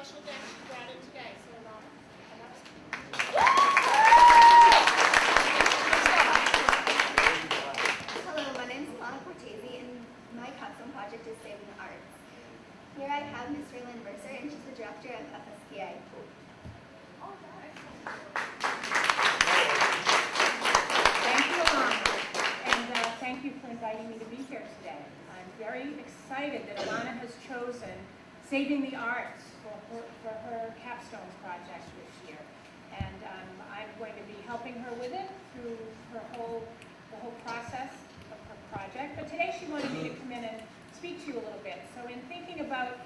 special guest you brought in today. So, hello, my name is Alana Cortese, and my capstone project is Saving the Arts. Here I have Ms. Raylan Mercer, and she's the director of FSPA. Thank you, Alana, and thank you for inviting me to be here today. I'm very excited that Alana has chosen Saving the Arts for her capstones project this year, and I'm going to be helping her with it through the whole process of her project. But today she wanted me to come in and speak to you a little bit. So in thinking about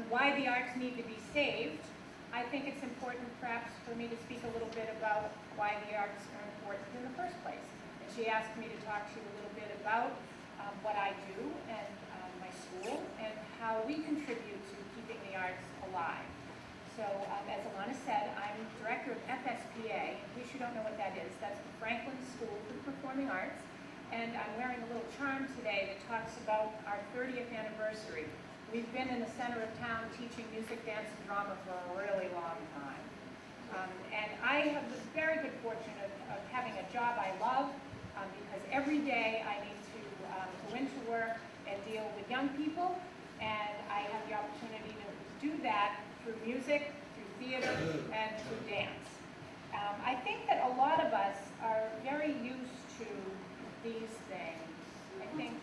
why the arts need to be saved, I think it's important perhaps for me to speak a little bit about why the arts are important in the first place. And she asked me to talk to you a little bit about what I do and my school and how we contribute to keeping the arts alive. So as Alana said, I'm director of FSPA. In case you don't know what that is, that's the Franklin School for the Performing Arts. And I'm wearing a little charm today that talks about our 30th anniversary. We've been in the center of town teaching music, dance, and drama for a really long time. And I have the very good fortune of having a job I love because every day I need to go into work and deal with young people, and I have the opportunity to do that through music, through theater, and through dance. I think that a lot of us are very used to these things. I think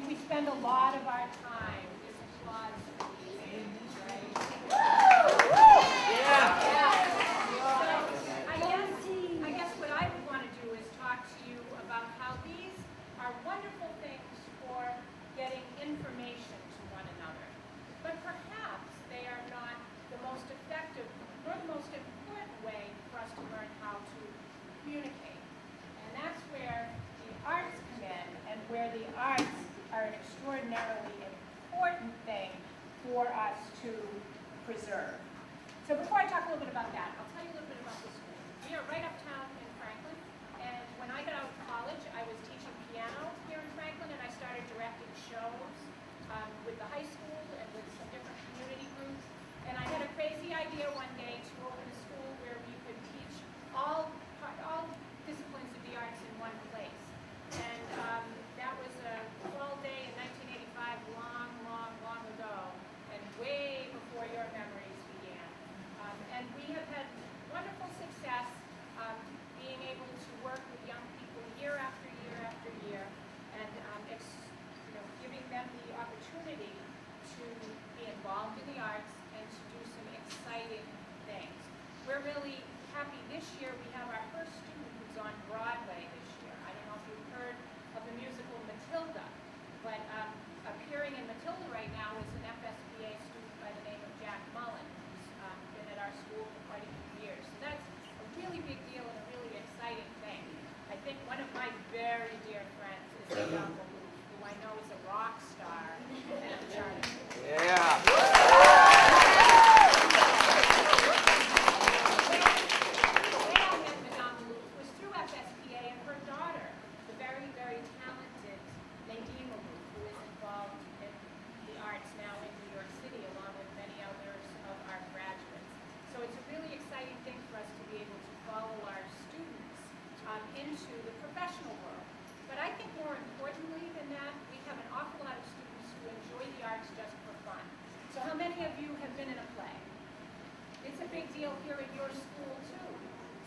we spend a lot of our time with applause for these things, right? Yeah. I guess what I would want to do is talk to you about how these are wonderful things for getting information to one another. But perhaps they are not the most effective nor the most important way for us to learn how to communicate. And that's where the arts come in, and where the arts are an extraordinarily important thing for us to preserve. So before I talk a little bit about that, I'll tell you a little bit about the school. We are right uptown in Franklin, and when I got out of college, I was teaching piano here in Franklin, and I started directing shows with the high school and with some different community groups. And I had a crazy idea one day to open a school where we could teach all disciplines of the arts in one place. And that was a fall day in 1985, long ago, and way before your memories began. And we have had wonderful success being able to work with young people year after year after year, and giving them the opportunity to be involved in the arts and to do some exciting things. We're really happy this year. We have our first student who's on Broadway this year. I don't know if you've heard of the musical Matilda, but appearing in Matilda right now is an FSPA student by the name of Jack Mullen, who's been at our school for quite a few years. So that's a really big deal and a really exciting thing. I think one of my very dear friends is Adele Malou, who I know is a rock star and a charter. Yeah. Into the professional world. But I think more importantly than that, we have an awful lot of students who enjoy the arts just for fun. So how many of you have been in a play? It's a big deal here at your school too.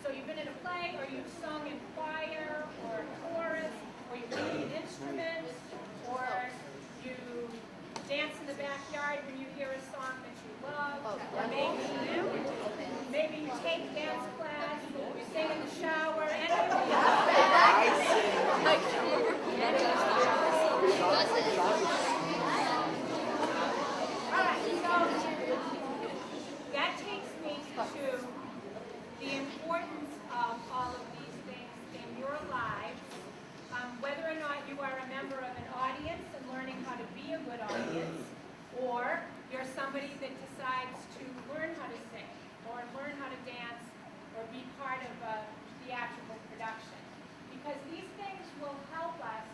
So you've been in a play, or you've sung in choir, or chorus, or you played an instrument, or you dance in the backyard when you hear a song that you love, or maybe you take dance class, you sing in the shower, and that takes me to the importance of all of these things in your lives, whether or not you are a member of an audience and learning how to be a good audience, or you're somebody that decides to learn how to sing, or learn how to dance, or be part of a theatrical production. Because these things will help us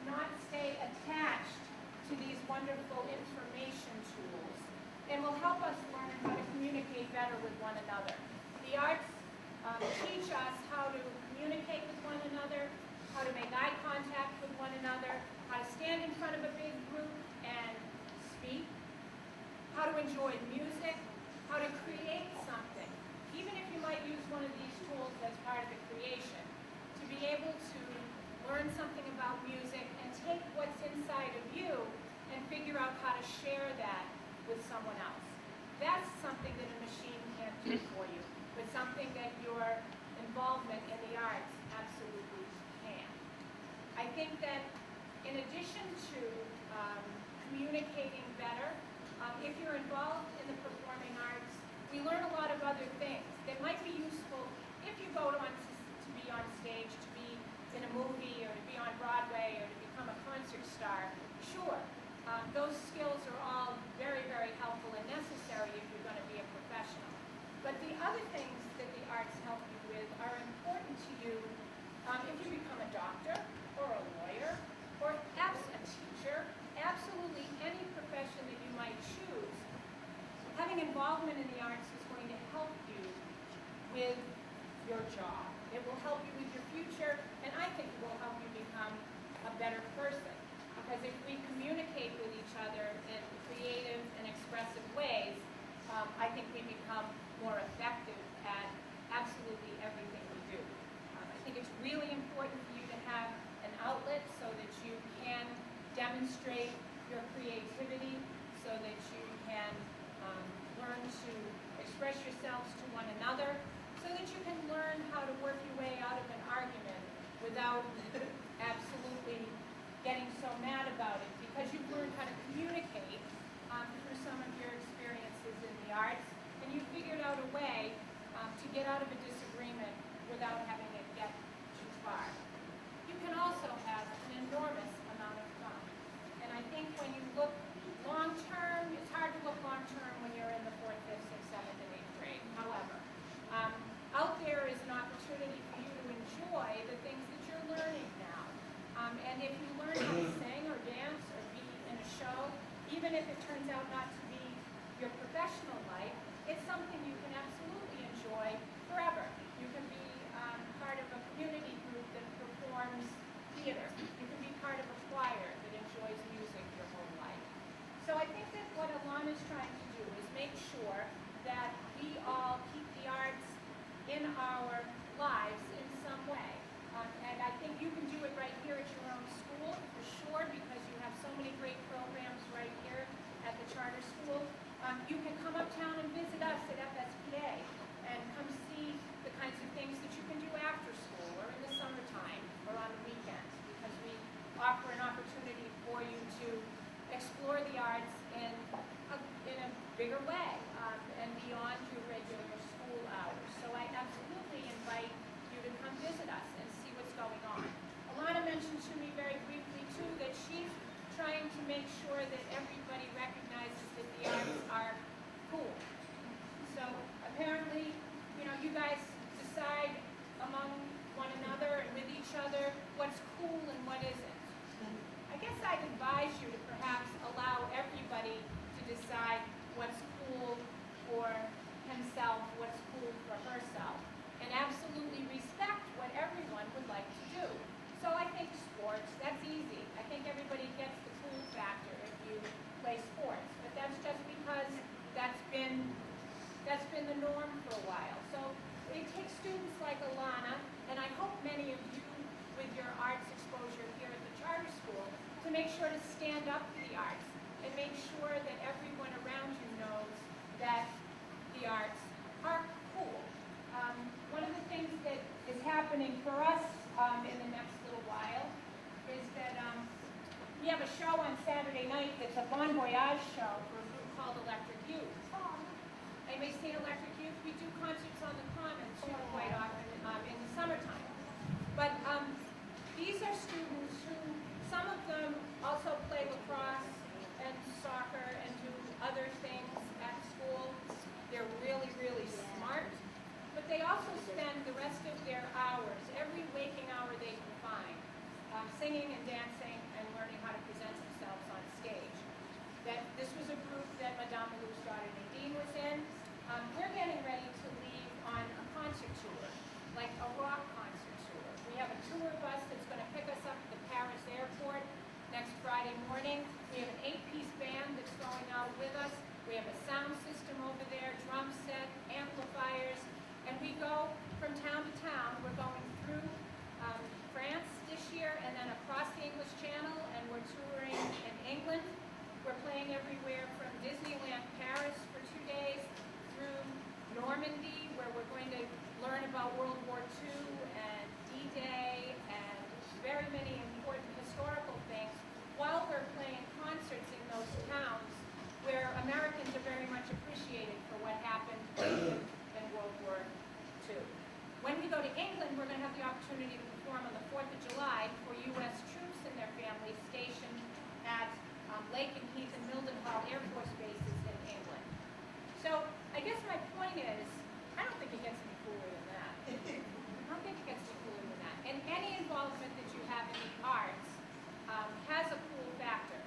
not stay attached to these wonderful information tools, and will help us learn how to communicate how to enjoy music, how to create something. Even if you might use one of these tools as part of the creation, to be able to learn something about music and take what's inside of you and figure out how to share that with someone else. That's something that a machine can't do for you, but something that your involvement in the arts absolutely can. I think that in addition to communicating better, if you're involved in the performing arts, we learn a lot of other things that might be useful if you go on to be on stage, to be in a movie, or to be on Broadway, or to become a concert star. Sure, those skills are all very, very helpful and necessary if you're going to be a professional. But the other things that the arts help you with are important to you if you become a doctor, or a lawyer, or a teacher, absolutely any profession that you might choose. Having involvement in the arts is going to help you with your job. It will help you with your future, and I think it will help you become a better person. Because if we communicate with each other in creative and expressive ways, I think we become more effective at absolutely everything we do. I think it's really important for you to have an outlet so that you can demonstrate your creativity, so that you can learn to express yourselves to one another, so that you can learn how to work your way out of an argument without absolutely getting so mad about it, because you've learned how to communicate through some of your experiences in the arts, and you figured out a way to get out of a disagreement without having it get too far. You can also have an enormous amount of fun. And I think when you look long-term, it's hard to look long-term when you're in the 4th, 5th, 6th, 7th, and 8th grade. However, out there is an opportunity for you to enjoy the things that you're learning now. And if you learn how to sing or dance or be in a show, even if it turns out not to be your professional life, it's something you can absolutely enjoy forever. You can be part of a community group that performs theater. You can be part of a choir that enjoys music your whole life. So I think that what Alana is trying to do is make sure that we all keep the arts in our lives in some way. And I think you can do it right here at your own school, for sure, because you have so many great programs right here at the charter school. You can come uptown and visit us at FSPA and come see the kinds of things that you can do after school or in the summertime or on the weekends, because we offer an opportunity for you to explore the arts in a bigger way and beyond your regular school hours. So I absolutely invite you to come visit us and see what's going on. Alana mentioned to me very briefly, too, that she's trying to make sure that everybody recognizes that the arts are cool. So apparently, you guys decide among one another and with each other what's cool and what isn't. I guess I'd advise you to perhaps allow everybody to decide what's cool for himself, what's cool for herself, and absolutely respect what everyone would like to do. So I think sports, that's easy. I think everybody gets the cool factor if you play sports, but that's just because that's been the norm for a while. So it takes students like Alana, and I hope many of you with your arts exposure here at the charter school, to make sure to stand up for the arts and make sure that everyone around you knows that the arts are cool. One of the things that is happening for us in the next little while is that we have a show on Saturday night that's a Bon Voyage show for a group called Electric Youth. Anybody seen Electric Youth? We do concerts on the Common too quite often in the summertime. But these are students who, some of them also play lacrosse and soccer and do other things at school. They're really, really smart. But they also spend the rest of their hours, every waking hour they can find, singing and dancing and learning how to present themselves on stage. This was a group that Madame Malouf's daughter Nadine was in. We're getting ready to leave on a concert tour, like a rock concert tour. We have a tour bus that's going to pick us up at the Paris airport next Friday morning. We have an 8-piece band that's going out with us. We have a guess my point is, I don't think it gets any cooler than that. I don't think it gets any cooler than that. And any involvement that you have in the arts has a cool factor,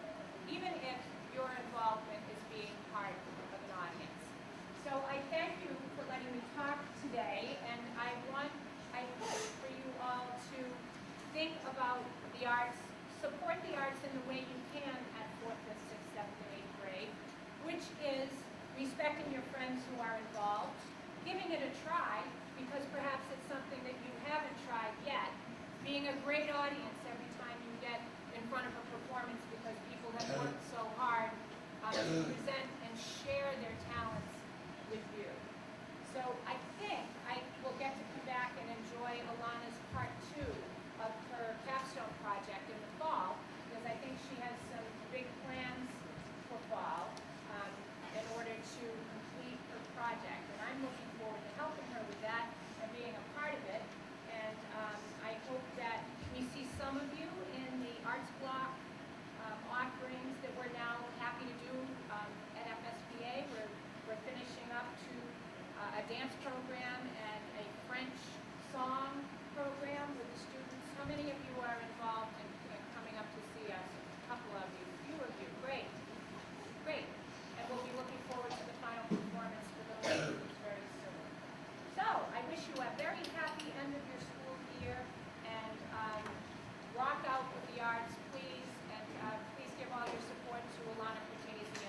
even if your involvement is being part of an audience. So I thank you for letting me talk today, and I hope for you all to think about the arts, support the arts in the way you can at 4th, 5th, 6th, 7th, and 8th grade, which is respecting your friends who are involved, giving it a try, because perhaps it's something that you haven't tried yet, being a great audience every time you get in front of a performance because people have worked so hard to present and share their talents with you. So I think I will get to come back and enjoy Alana's part 2 of her capstone project in the fall, because I think she has some big plans for fall in order to complete her project. And I'm looking forward to helping her with that and being a part of it. And I hope that we see some of you in the arts block offerings that we're now happy to do at FSBA. We're finishing up to a dance program and a French song program with the students. How many of you are involved in coming up to see us? A couple of you, a few of you. Great. Great. And we'll be looking forward to the final performance for those students very soon. So I wish you a very happy end of your school year, and rock out with the arts, please, and please give all your support to Alana Cortese.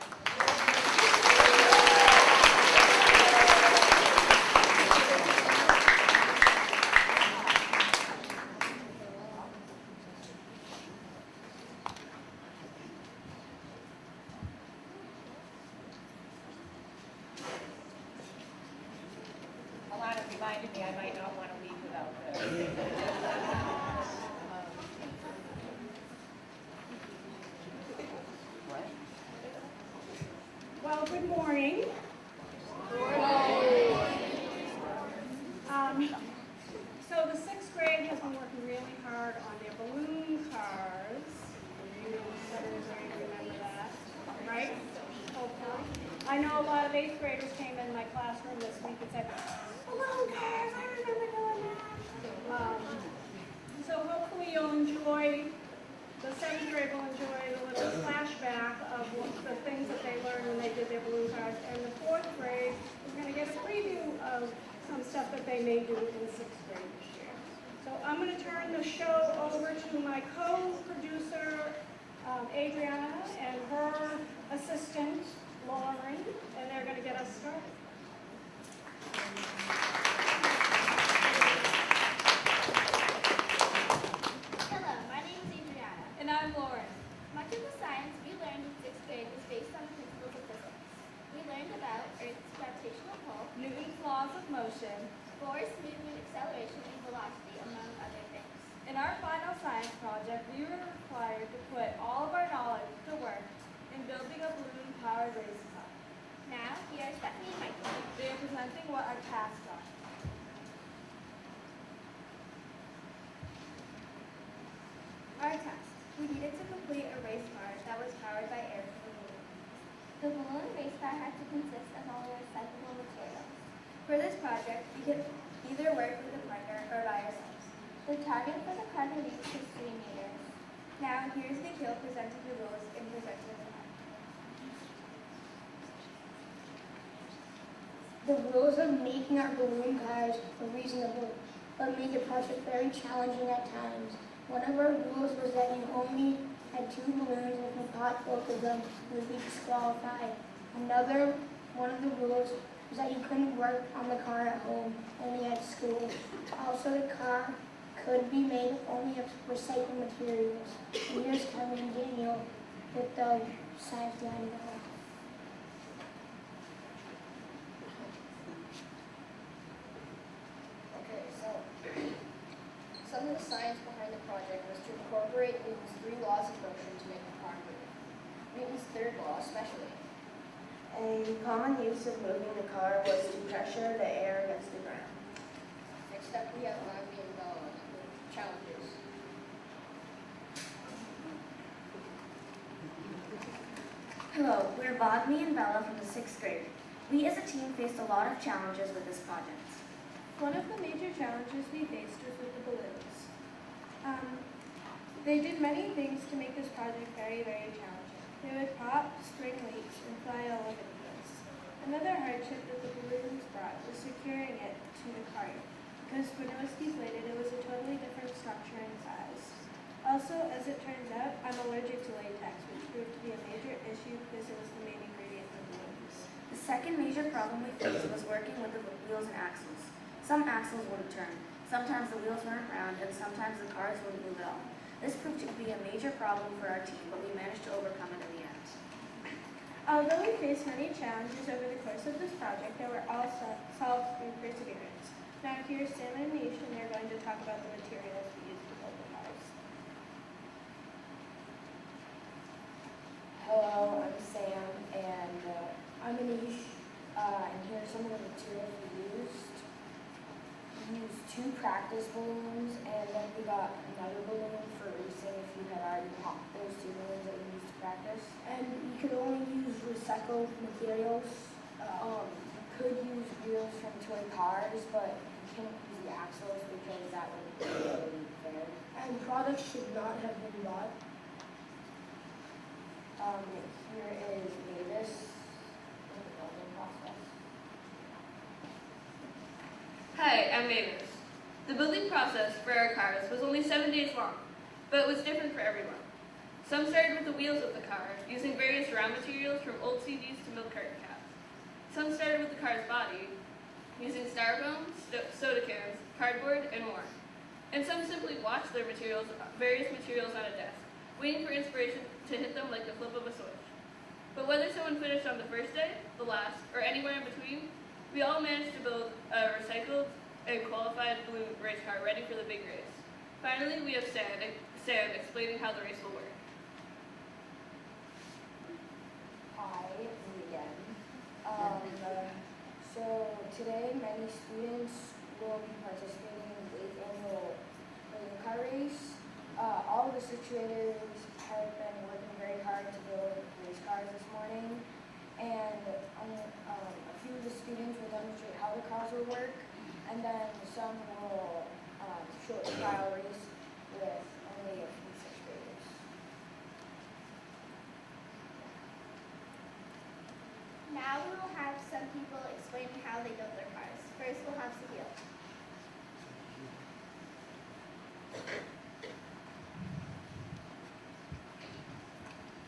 Alana reminded me I might not want to leave without this. Well, good morning. So the 6th grade has been working really hard on their balloon cars. You 7th grade remember that, right? Hopefully. I know a lot of 8th graders came in my classroom this week and said, balloon cars, I remember doing that. So hopefully you'll enjoy, the 7th grade will enjoy the little flashback of the things that they learned when they did their balloon cars. And the 4th grade is going to get a preview of some stuff that they may do in 6th grade this year. So I'm going to turn the show over to my co-producer, Adriana, and her assistant, Lauren, and they're going to get us started. Hello, my name is Adriana. And I'm Lauren. Much of the science we learned in 6th grade was based on the principles of physics. We learned about Earth's gravitational pull, Newton's laws of motion. force, movement, acceleration, and velocity, among other things. In our final science project, we were required to put all of our knowledge to work in building a balloon-powered race car. Now, here are Stephanie and Michael. They are presenting what our tasks are. Our task. We needed to complete a race car that was powered by air from the balloon. The balloon race car had to consist of all recyclable materials. For this project, we could either work with a partner or by ourselves. The target for the car release was 3 meters. Now, here's Nikhil presenting the rules in presenting the car. The rules of making our balloon cars were reasonable, but made the project very challenging at times. One of our rules was that you only had 2 balloons, and if you caught both of them, you would be disqualified. Another one of the rules was that you couldn't work on the car at home, only at school. Also, the car could be made only of recycled materials. And here's Kevin and Daniel with the science behind it all. Okay, so some of the science behind the project was to incorporate Newton's 3 laws of motion to make the car move. Newton's 3rd law especially. A common use of moving the car was to pressure the air against the ground. Next up we have Magni and Bella with challenges. Hello, we're Bogni and Bella from the 6th grade. We as a team faced a lot of challenges with this project. One of the major challenges we faced was with the balloons. They did many things to make this project very, very challenging. They would pop, spring leaks, and fly all over the place. Another hardship that the balloons brought was securing it to the cart, because when it was deflated, it was a totally different structure and size. Also, as it turns out, I'm allergic to latex, which proved to be a major issue because it was the main ingredient in balloons. The second major problem we faced was working with the wheels and axles. Some axles wouldn't turn, sometimes the wheels weren't round, and sometimes the cars wouldn't move at all. This proved to be a major problem for our team, but we managed to overcome it in the end. Although we faced many challenges over the course of this project, they were all solved through perseverance. Now here's Sam and Nish, and they're going to talk about the materials we used to build the cars. Hello, I'm Sam, and I'm Anish, and here are some of the materials we used. We used 2 practice balloons, and then we got another balloon for racing if you had already popped those 2 balloons that we used to practice. And you could only use recycled materials. You could use wheels from toy cars, but you can't use the axles because that would be really fair. And products should not have been bought. Here is Mavis in the building process. Hi, I'm Mavis. The building process for our cars was only 7 days long, but it was different for everyone. Some started with the wheels of the car, using various raw materials from old CDs to milk carton caps. Some started with the car's body, using styrofoam, soda cans, cardboard, and more. And some simply watched their various materials on a desk, waiting for inspiration to hit them like the flip of a switch. But whether someone finished on the first day, the last, or anywhere in between, we all managed to build a recycled and qualified balloon race car ready for the big race. Finally, we have Sam explaining how the race will work. Hi, me again. So today many students will be participating in the 8th annual balloon car race. All of the situators have been working very hard to build race cars this morning, and a few of the students will demonstrate how the cars will work, and then some will show a trial race with only a few 6th graders. Now we will have some people explaining how they build their cars. First, we'll have Sahil.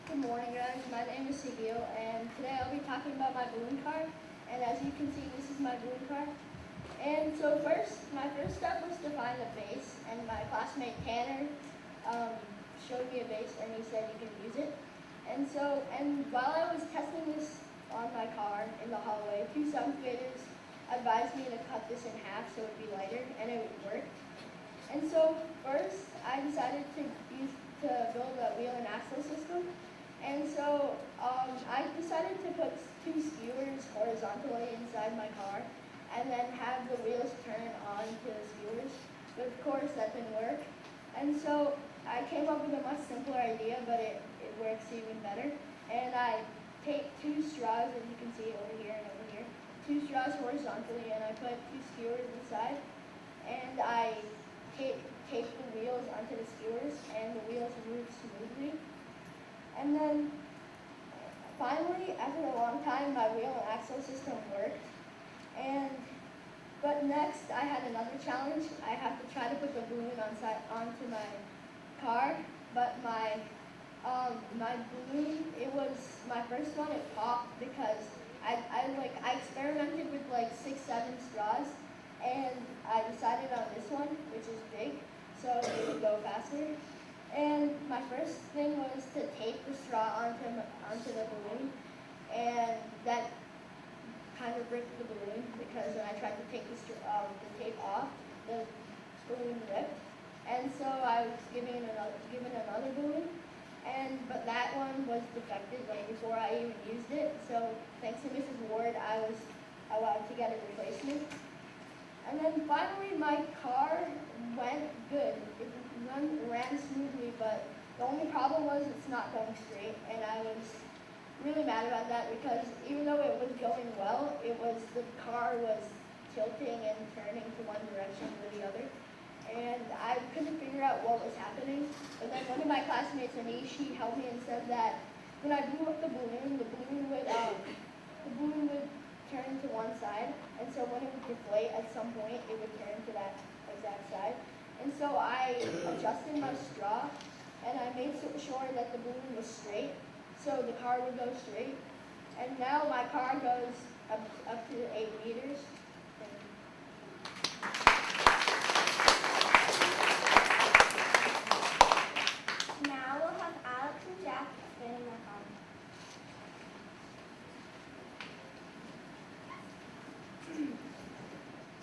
Good morning, guys. My name is Sahil, and today I'll be talking about my balloon car. And as you can see, this is my balloon car. And so my first step was to find a base, and my classmate Tanner showed me a base, and he said you can use it. And while I was testing this on my car in the hallway, 2 7th graders advised me to cut this in half so it would be lighter, and it worked. And so first, I decided to build a wheel and axle system. And so I decided to put 2 skewers horizontally inside my car, and then have the wheels turn onto the skewers. But of course, that didn't work. And so I came up with a much simpler idea, but it works even better. And I taped 2 straws, as you can see over here and over here, 2 straws horizontally, and I put 2 skewers inside. And I taped the wheels onto the skewers, and the wheels moved smoothly. And then finally, after a long time, my wheel and axle system worked. But next, I had another challenge. I have to try to put the balloon onto my car, but my balloon, it was my first one. It popped because I experimented with like 6, 7 straws, and I decided on this one, which is big, so it would go faster. And my first thing was to tape the straw onto the balloon, and that kind of ripped the balloon because when I tried to take the tape off, the balloon ripped. And so I was given another balloon, but that one was defective like before I even used it. So thanks to Mrs. Ward, I was allowed to get a replacement. And then finally, my car went good. It ran smoothly, but the only problem was it's not going straight, and I was really mad about that because even though it was going well, the car was tilting and turning to one direction or the other. And I couldn't figure out what was happening. But then one of my classmates, Anish, she helped me and said that when I blew up the balloon would turn to one side. And so when it would deflate at some point, it would turn to that exact side. And so I adjusted my straw and I made sure that the balloon was straight, so the car would go straight. And now my car goes up to 8 meters. Now we'll have Alex and Jack explaining their home.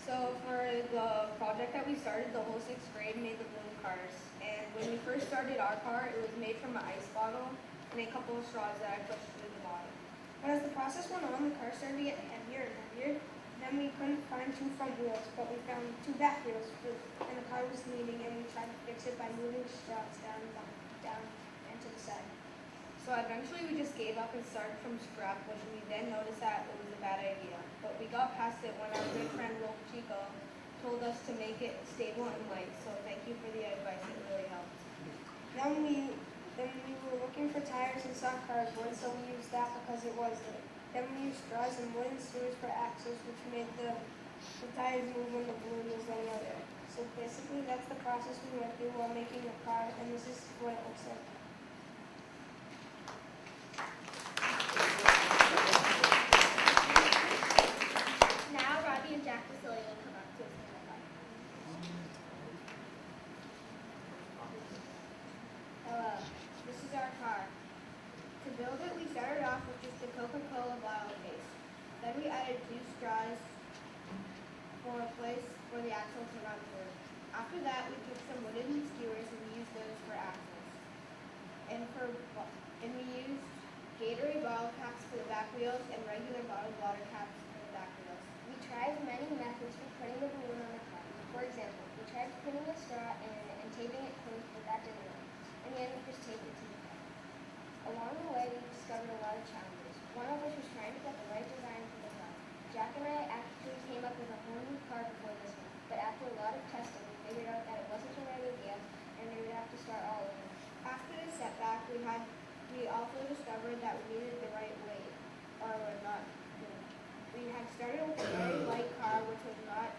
So for the project that we started, the whole 6th grade made the balloon cars. And when we first started our car, it was made from an ice bottle and a couple of straws that I pushed through the bottom. And as the process went on, the car started to get heavier and heavier. Then we couldn't find 2 front wheels, but we found 2 back wheels, and the car was leaning, and we tried to fix it by moving straws down and to the side. So eventually we just gave up and started from scratch, which we then noticed that it was a bad idea. But we got past it when our good friend Wolf Chico told us to make it stable and light. So thank you for the advice, it really helped. Then we were looking for tires and saw cardboard, so we used that because it was lit. Then we used straws and wooden screws for axles, which made the tires move when the balloon was laying out there. So basically, that's the process we went through while making the car, and this is what it looks like. Now Robbie and Jack Vasily will come up to explain their car. Hello, this is our car. To build it, we started off with just a Coca-Cola bottle base. Then we added 2 straws for a place for the axle to run through. After that, we took some wooden skewers and we used those for axles. And we used Gatorade bottle caps for the back wheels and regular bottled water caps for the back wheels. We tried many methods for putting the balloon on the car. For example, we tried putting a straw in it and taping it closed, but that didn't work. In the end, we just taped it to the car. Along the way, we discovered a lot of challenges, one of which was trying to get the right design for the car. Jack and I actually came up with a whole new car before this one, but after a lot of testing, we figured out that it wasn't the right idea and we would have to start all over. After this setback, we also discovered that we needed the right weight, or not. We had started with a very light car, which was not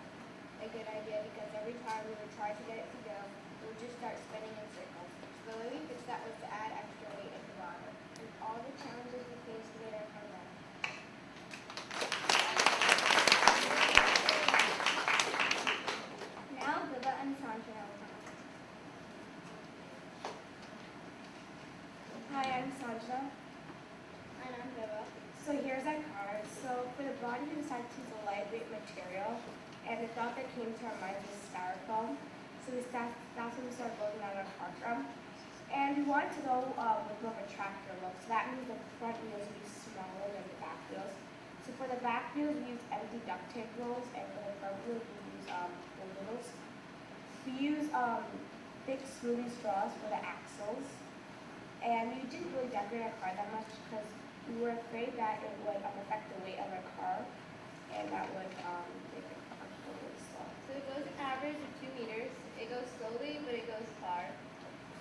a good idea because every time we would try to get it to go, it would just start spinning in circles. So the way we fixed that was to add extra weight at the bottom. And all the challenges we faced made our car better. Now Viva and Sandra will come up. Hi, I'm Sanjana. And I'm Viva. So here's our car. So for the body, we decided to use a lightweight material, and the thought that came to our mind was styrofoam. So that's when we started building out our car from. And we wanted to go with more of a tractor look, so that means the front wheels would be smaller than the back wheels. So for the back wheels, we use empty duct tape rolls, and for the front wheels, we use balloons. We use thick smoothie straws for the axles, and we didn't really decorate our car that much because we were afraid that it would affect the weight of our car, and that would make the car go really slow. So it goes an average of 2 meters. It goes slowly, but it goes far.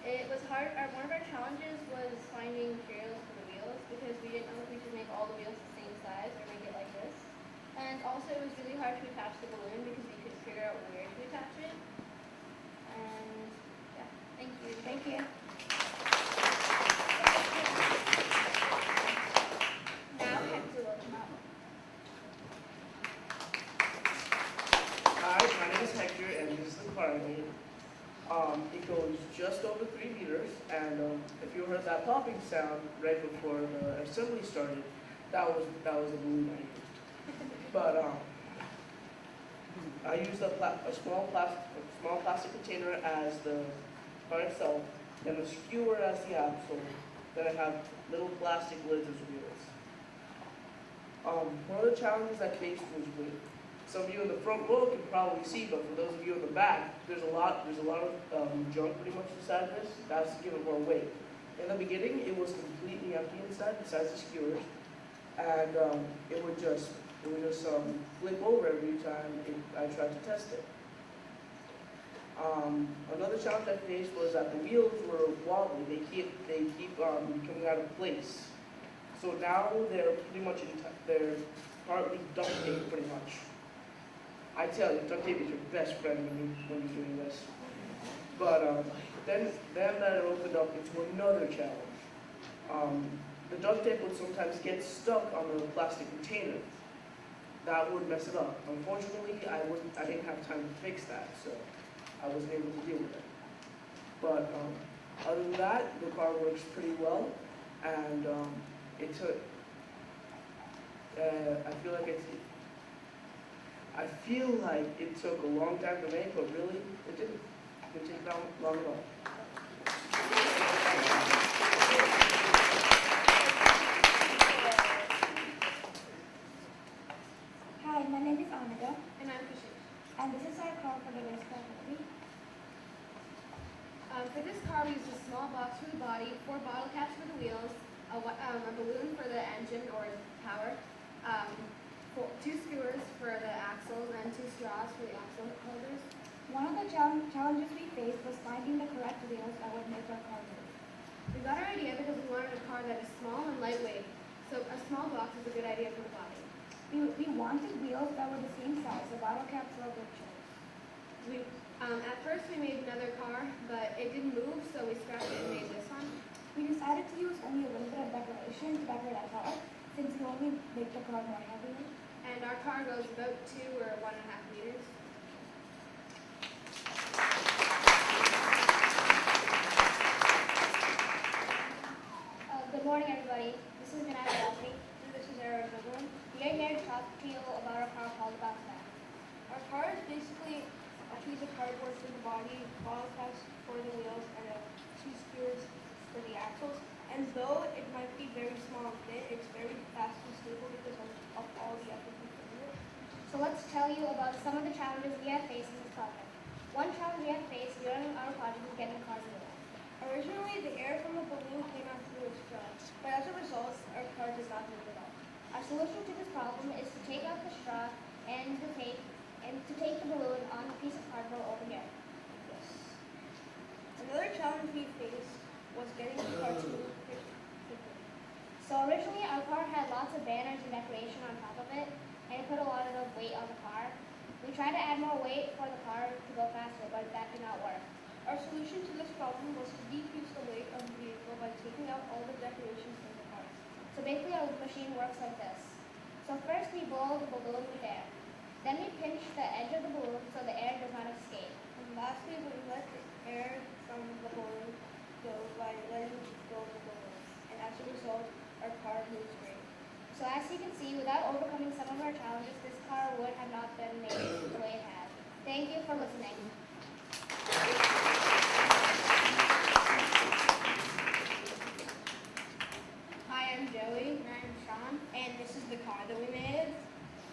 It was hard. One of our challenges was finding materials for the wheels because we didn't know if we should make all the wheels the same size or make it like this. And also it was really hard to attach the balloon because we couldn't figure out where to attach it. And yeah, thank you. Thank you. Now Hector will come up. Hi, my name is Hector, and this is the car I made. It goes just over 3 meters, and if you heard that popping sound right before the assembly started, that was a balloon I used. But I used a small plastic container as the car itself, and the skewer as the axle. Then I have little plastic lids as wheels. One of the challenges I faced was weight. Some of you in the front row can probably see, but for those of you in the back, there's a lot of junk pretty much inside this. That's to give it more weight. In the beginning, it was completely empty inside, besides the skewers, and it would just flip over every time I tried to test it. Another challenge I faced was that the wheels were wobbly. They keep coming out of place. So now they're pretty much they're partly duct tape, pretty much. I tell you, duct tape is your best friend when you're doing this. But then that opened up into another challenge. The duct tape would sometimes get stuck on the plastic container. That would mess it up. Unfortunately, I didn't have time to fix that, so I wasn't able to deal with it. But other than that, the car works pretty well, and it took. I feel like it took a long time to make, but really, it didn't. It didn't take that long at all. Hi, my name is Amida, And I'm Kashish. and this is our car for the race car hobby. For this car, we used a small box for the body, 4 bottle caps for the wheels, a balloon for the engine or power, 2 skewers for the axles, and 2 straws for the axle holders. One of the challenges we faced was finding the correct wheels that would make our car move. We got our idea because we wanted a car that is small and lightweight, so a small box is a good idea for the body. We wanted wheels that were the same size, so bottle caps were a good choice. At first we made another car, but it didn't move, so we scrapped it and made this one. We decided to use only a little bit of decoration to decorate our car, since we only make the car more heavy. And our car goes about 2 or 1.5 meters. Good morning, everybody. This is Vinay Rossi, and this is Eric Goodwin. We are here to talk to you about our car called the Bounce Back. Our car is basically a piece of cardboard for the body, bottle caps for the wheels, and 2 skewers for the axles. And though it might be very small and fit, it's very fast and stable because of all the effort we put into it. So let's tell you about some of the challenges we have faced in this project. One challenge we have faced during our project is getting the car to move. Originally, the air from the balloon came out through its straw, but as a result, our car does not move at all. Our solution to this problem is to take out the straw and to take the balloon on a piece of cardboard over here. Yes. Another challenge we faced was getting the car to move quickly. So originally, our car had lots of banners and decoration on top of it, and it put a lot of weight on the car. We tried to add more weight for the car to go faster, but that did not work. Our solution to this problem was to decrease the weight of the vehicle by taking out all the decorations from the car. So basically our machine works like this. So first we blow the balloon with air. Then we pinch the edge of the balloon so the air does not escape. And lastly we let the air from the balloon go by letting go of the balloon. And as a result, our car moves great. So as you can see, without overcoming some of our challenges, this car would have not been made the way it has. Thank you for listening. Hi, I'm Joey. And I'm Sean. And this is the car that we made.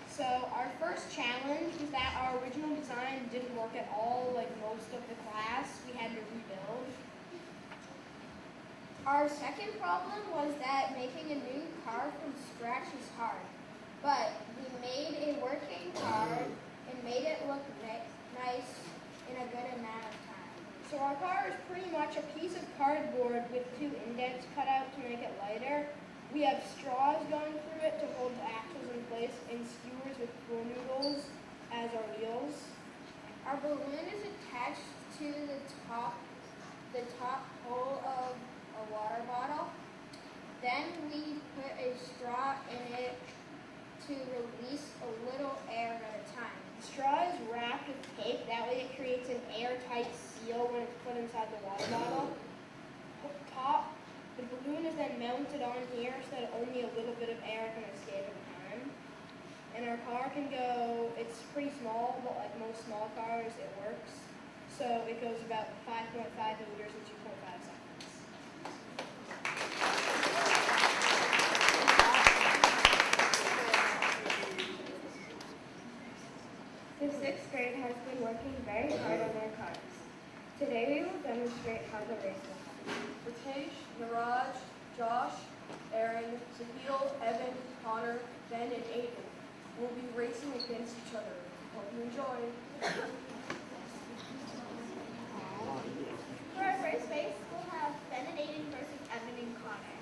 So our first challenge was that our original design didn't work at all, like most of the class. We had to rebuild. Our second problem was that making a new car from scratch is hard. But we made a working car and made it look nice in a good amount of time. So our car is pretty much a piece of cardboard with 2 indents cut out to make it lighter. We have straws going through it to hold the axles in place and skewers with pool noodles as our wheels. Our balloon is attached to the top hole of a water bottle. Then we put a straw in it to release a little air at a time. The straw is wrapped with tape, that way it creates an airtight seal when it's put inside the water bottle. The balloon is then mounted on here so that only a little bit of air can escape at a time. And our car can go, it's pretty small, but like most small cars, it works. So it goes about 5.5 liters in 2.5 seconds. The 6th grade has been working very hard on their cars. Today we will demonstrate how the race will happen. Ritesh, Niraj, Josh, Aaron, Sahil, Evan, Connor, Ben, and Aiden will be racing against each other. Hope you enjoy. For our first race, we'll have Ben and Aiden versus Evan and Connor.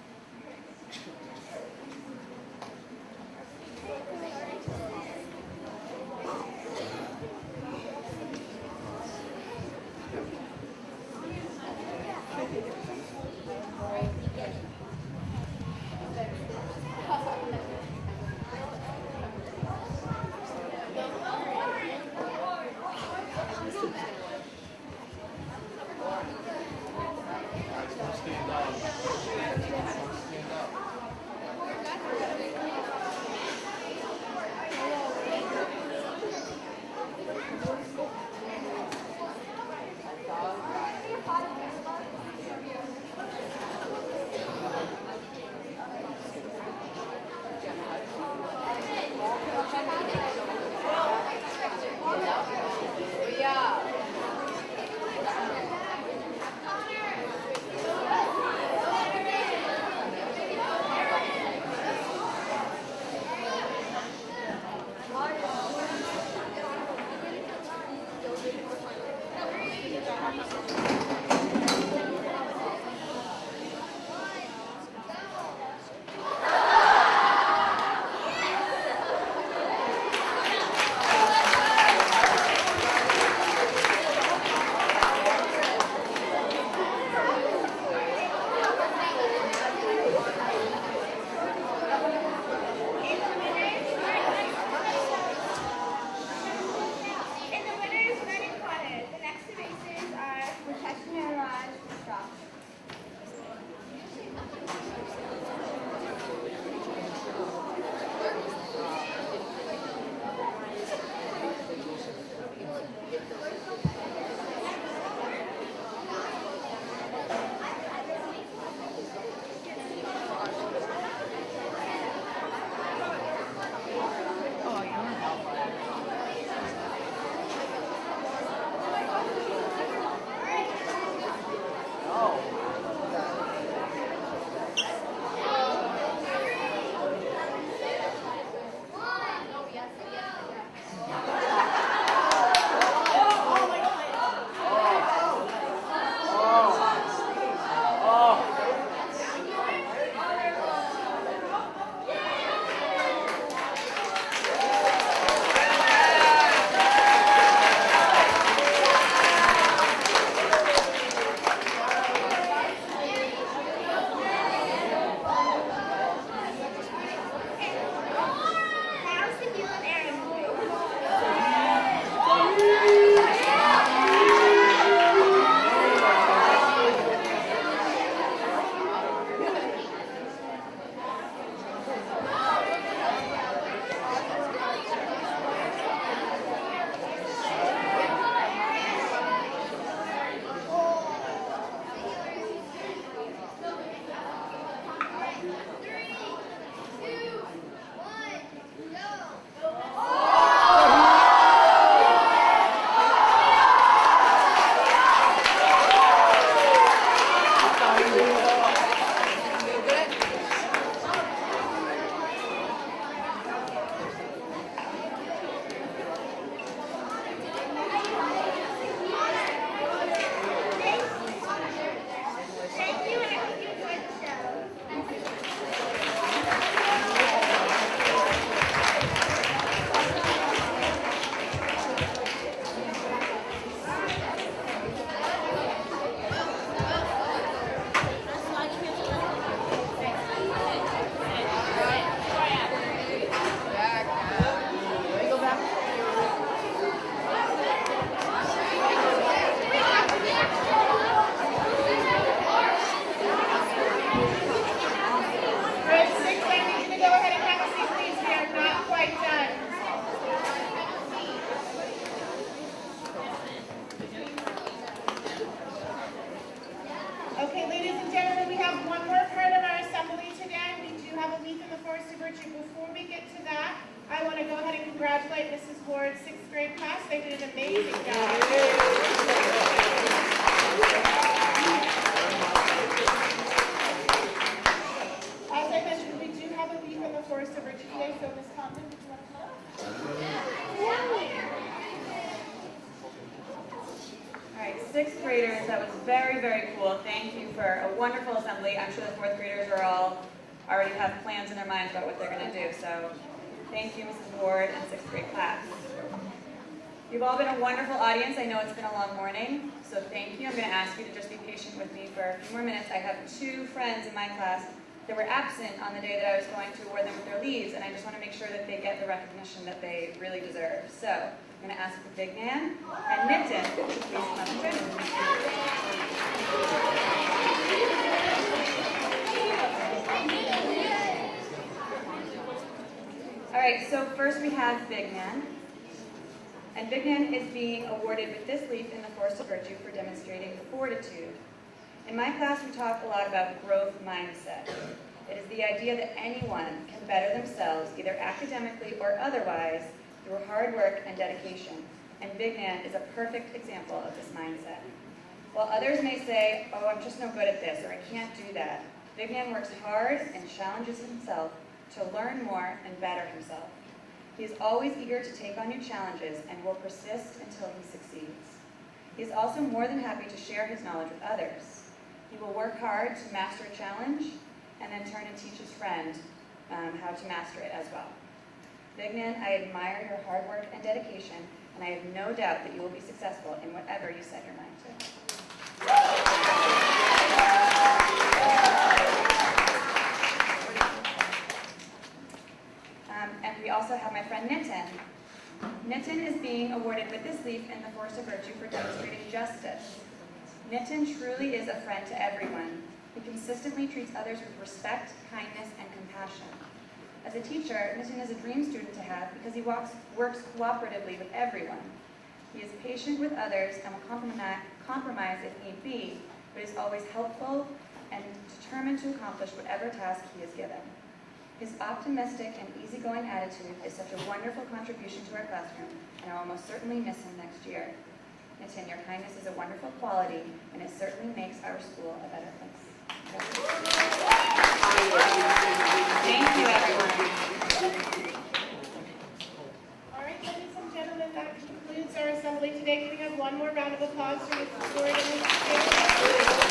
Before we get to that, I want to go ahead and congratulate Mrs. Ward's 6th grade class. They did an amazing job. sixth graders, that was very, very cool. Thank you for a wonderful assembly. I'm sure the fourth graders are all already have plans in their minds about what they're going to do. So thank you, Mrs. Ward and sixth grade class. You've all been a wonderful audience. I know it's been a long morning, so thank you. I'm going to ask you to just be patient with me for a few more minutes. I have two friends in my class that were absent on the day that I was going to award them with their leaves, and I just want to make sure that they get the recognition that they really deserve. So I'm going to ask the Big Man and Nipton to please come up and join me. All right, so first we have Big Man. And Big Man is being awarded with this leaf in the Force of Virtue for demonstrating fortitude. In my class, we talk a lot about growth mindset. It is the idea that anyone can better themselves, either academically or otherwise, through hard work and dedication. And Big Man is a perfect example of this mindset. While others may say, oh, I'm just no good at this, or I can't do that, Big Man works hard and challenges himself to learn more and better himself. He is always eager to take on new challenges and will persist until he succeeds. He is also more than happy to share his knowledge with others. He will work hard to master a challenge and then turn and teach his friend how to master it as well. Big Man, I admire your hard work and dedication, and I have no doubt that you will be successful in whatever you set your mind to. And we also have my friend Nitin. Nitin is being awarded with this leaf in the Force of Virtue for demonstrating justice. Nitin truly is a friend to everyone. He consistently treats others with respect, kindness, and compassion. As a teacher, Nitin is a dream student to have because he works cooperatively with everyone. He is patient with others and will compromise if need be, but is always helpful and determined to accomplish whatever task he is given. His optimistic and easygoing attitude is such a wonderful contribution to our classroom, and I will most certainly miss him next year. Nitin, your kindness is a wonderful quality, and it certainly makes our school a better place. Thank you, everyone. All right, ladies and gentlemen, that concludes our assembly today. Can we have one more round of applause for Mrs. Ward and Mrs. Taylor?